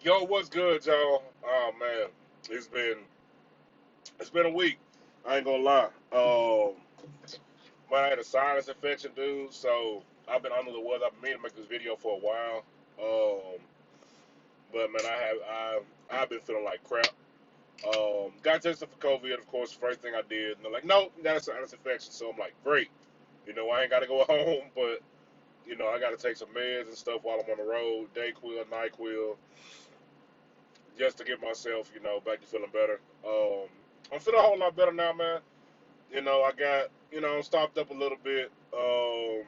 Yo, what's good, y'all? Oh man, it's been it's been a week. I ain't gonna lie. Man, I had a sinus infection, dude. So I've been under the weather. I've been meaning to make this video for a while. But man, I've been feeling like crap. Got tested for COVID, of course. First thing I did, and they're like, nope, you got a sinus infection. So I'm like, great. I ain't got to go home, but I got to take some meds and stuff while I'm on the road. Dayquil, Nyquil, just to get myself, back to feeling better. I'm feeling a whole lot better now, man. I got, I'm stopped up a little bit. I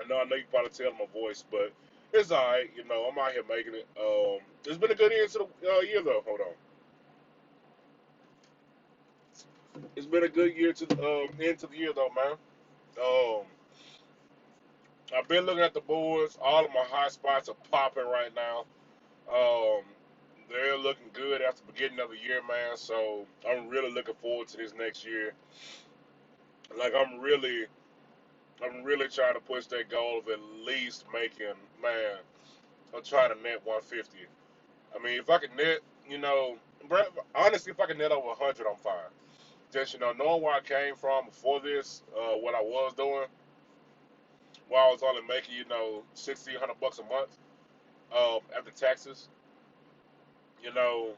know you can probably tell my voice, but it's alright. I'm out here making it. It's been a good end to the year, though. Hold on. It's been a good year to the end to the year, though, man. Um, I've been looking at the boards. All of my high spots are popping right now. Um, they're looking good after the beginning of the year, man. So I'm really looking forward to this next year. Like I'm really trying to push that goal of at least making, man, I'm trying to net 150. I mean, if I can net, honestly, if I can net over 100, I'm fine. Just, knowing where I came from before this, what I was doing, while I was only making, 1,600 bucks a month, after taxes, you know,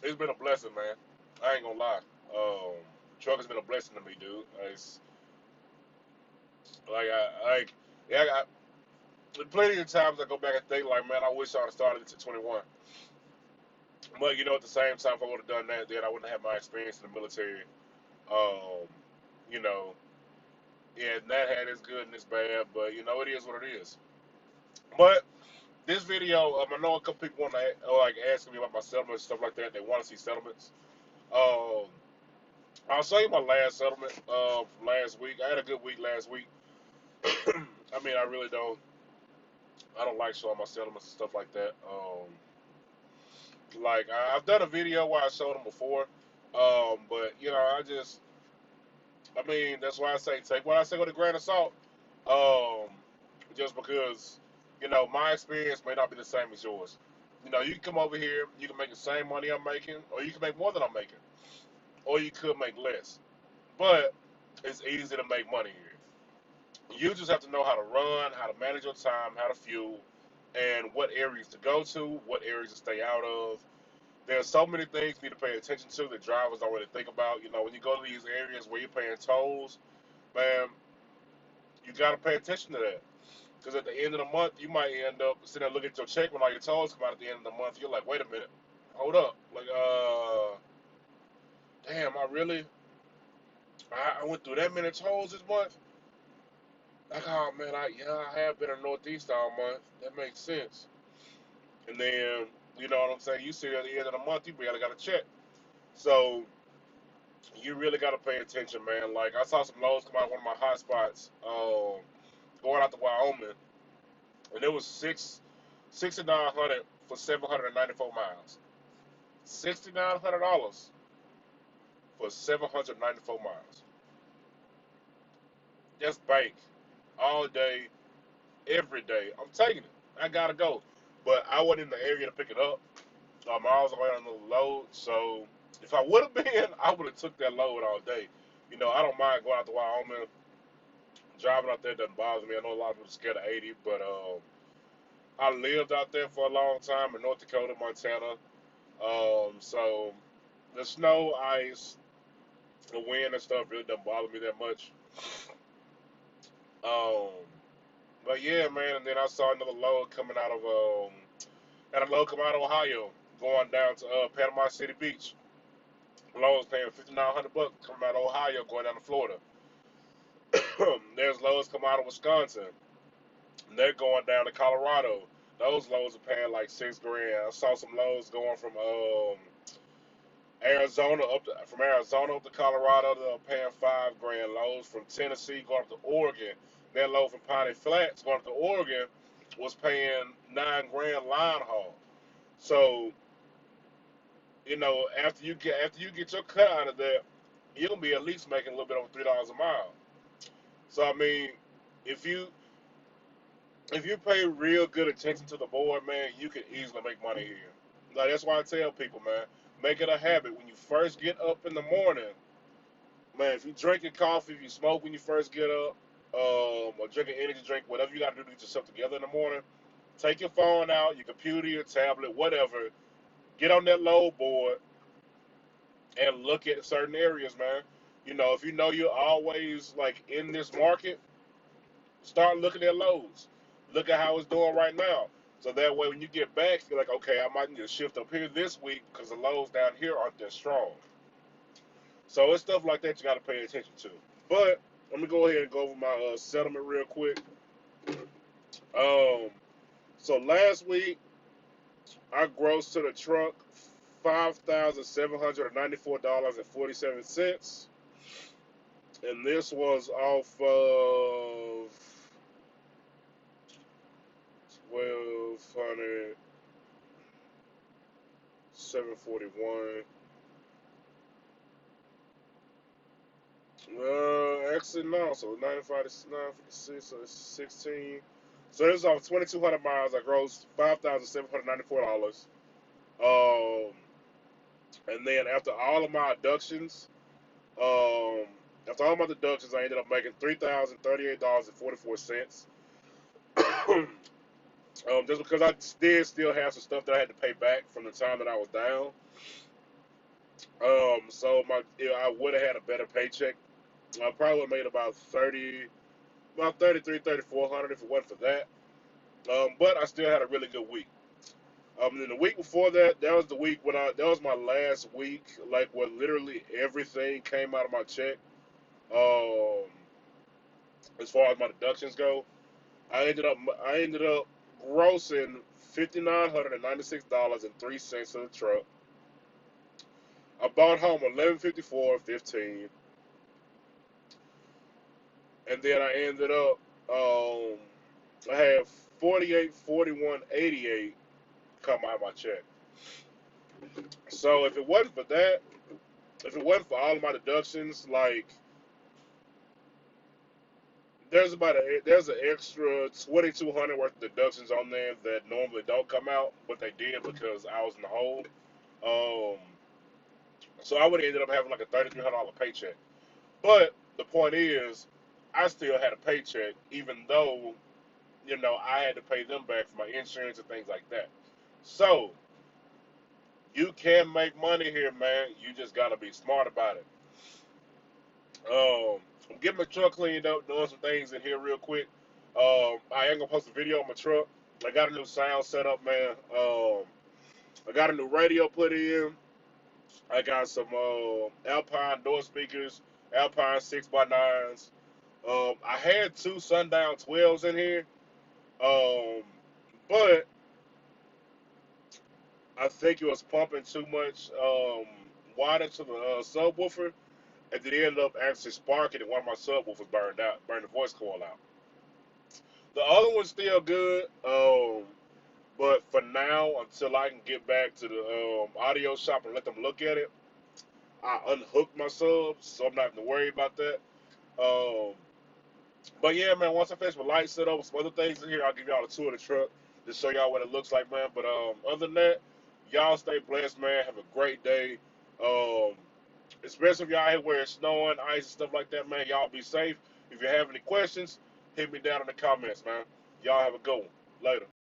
it's been a blessing, man. I ain't gonna lie. Um, Truck has been a blessing to me, dude. It's like, yeah, plenty of times I go back and think, like, man, I wish I would have started this at 21. But at the same time, if I would have done that, then I wouldn't have my experience in the military. Um, you know, yeah, and that had its good and its bad, but it is what it is. But this video, I know a couple people want to like asking me about my settlements and stuff like that. They want to see settlements. Um, I'll show you my last settlement from last week. I had a good week last week. I mean, I really don't. I don't like showing my settlements and stuff like that. Like I've done a video where I showed them before, but I mean, that's why I say take what I say with a grain of salt. Um, just because, my experience may not be the same as yours. You can come over here, you can make the same money I'm making, or you can make more than I'm making, or you could make less. But it's easy to make money here. You just have to know how to run, how to manage your time, how to fuel, and what areas to go to, what areas to stay out of. There's so many things you need to pay attention to that drivers don't really think about. When you go to these areas where you're paying tolls, man, you got to pay attention to that. Because at the end of the month, you might end up sitting there looking at your check when all your tolls come out at the end of the month. You're like, wait a minute, hold up. Like, damn, I went through that many tolls this month? Like, oh man, I have been in Northeast all month. That makes sense. And then, you know what I'm saying? You see at the end of the month, you barely got a check. So, you really got to pay attention, man. Like, I saw some lows come out of one of my hot spots going out to Wyoming, and it was 6,900 for 794 miles. $6,900 for 794 miles. That's bank all day, every day. I'm taking it. I gotta go, but I wasn't in the area to pick it up. I was away on the load, so if I would have been, I would have took that load all day. I don't mind going out to Wyoming. Driving out there doesn't bother me. I know a lot of people are scared of 80, but I lived out there for a long time in North Dakota, Montana. So the snow, ice, the wind and stuff really doesn't bother me that much. Um, but yeah, man. And then I saw another load coming out of had a load come out of Ohio, going down to Panama City Beach. Load was paying 5,900 bucks coming out of Ohio, going down to Florida. There's loads come out of Wisconsin. And they're going down to Colorado. Those loads are paying like 6 grand. I saw some loads going from Arizona up to Colorado. They're paying 5 grand. Loads from Tennessee going up to Oregon. That load from Piney Flats going up to Oregon was paying 9 grand line haul. So after you get your cut out of that, you're gonna be at least making a little bit over $3 a mile. So I mean, if you if you pay real good attention to the board, man, you can easily make money here. Like that's why I tell people, man, make it a habit. When you first get up in the morning, man, if you drinking coffee, if you smoke when you first get up, or drinking energy drink, whatever you got to do to get yourself together in the morning, take your phone out, your computer, your tablet, whatever. Get on that load board and look at certain areas, man. You know, if you know you're always like in this market, start looking at lows. Look at how it's doing right now. So that way, when you get back, you're like, okay, I might need to shift up here this week because the lows down here aren't that strong. So it's stuff like that you got to pay attention to. But let me go ahead and go over my settlement real quick. Um, so last week I grossed to the truck $5,794.47, and this was off of 1200 741. Actually no. So 95 to 956. So it's 16. So this is off 2,200 miles. I grossed $5,794. Um, and then um, after all my deductions, I ended up making $3,038.44. Just because I did still have some stuff that I had to pay back from the time that I was down. So I would have had a better paycheck. I probably would have made about 33, 3,400 if it wasn't for that. But I still had a really good week. Then the week before that, that was the week that was my last week, like where literally everything came out of my check. Um, as far as my deductions go, I ended up grossing $5,996.03 in the truck. I bought home 1154.15, and then I ended up I had 4841.88 come out of my check. So if it wasn't for that, if it wasn't for all of my deductions, like there's an extra 2,200 worth of deductions on there that normally don't come out, but they did because I was in the hole. Um, so I would have ended up having like a $3,300 paycheck. But the point is, I still had a paycheck, even though I had to pay them back for my insurance and things like that. So you can make money here, man. You just gotta be smart about it. I'm getting my truck cleaned up, doing some things in here real quick. I am gonna post a video on my truck. I got a new sound set up, man. I got a new radio put in. I got some Alpine door speakers, Alpine 6x9s. I had two Sundown 12s in here, um, but I think it was pumping too much water to the subwoofer, and then it ended up actually sparking, and one of my subwoofers burned the voice coil out. The other one's still good, but for now, until I can get back to the audio shop and let them look at it, I unhooked my subs, so I'm not going to worry about that. Um, but yeah, man, once I finish my light set up with some other things in here, I'll give y'all a tour of the truck to show y'all what it looks like, man. But other than that, y'all stay blessed, man. Have a great day. Um, Especially if y'all here where it's snowing, ice, and stuff like that, man. Y'all be safe. If you have any questions, hit me down in the comments, man. Y'all have a good one. Later.